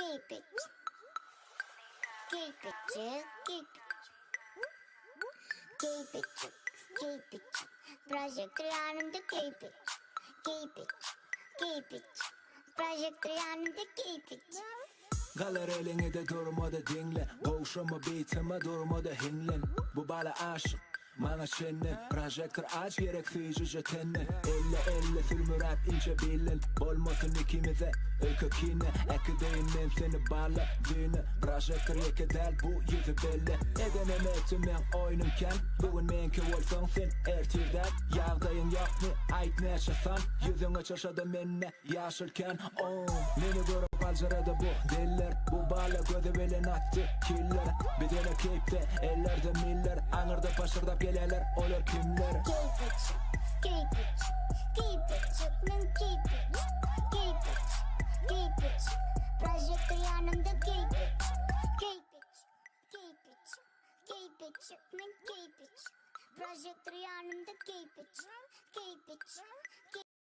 keep it, keep it, keep it, keep it, keep it. Project Anand, keep it, keep it, keep it. Project Anand, keep it. Galer elinde durmadı dinle. Boğuşama bitime durmadı hinlen. Bu bala aşık Mana şenne Projektör aç gerek füyücüce tenne Elle filmürat ince bilin Bolmasın ikimize Öykükine Ekideyin men seni bağla düğüne Projektör yeke del bu yüzü belli Edenemetim men oynunken Bugün menki olsan sen ertirden Yağdayın yok mu ait ne yaşasan Yüzün açaşadı menne yaşırken Meni görüp alcarada bu diller Bu bağla gözü belen attı killer Bir tane keypte ellerde miller Anırda paşırda geleler olur kimler Keep it, keep it, keep it, man, keep it, keep it, keep it. Project Anand, keep it, keep it, keep it, keep it, man, keep it. Project Anand, keep it, keep it.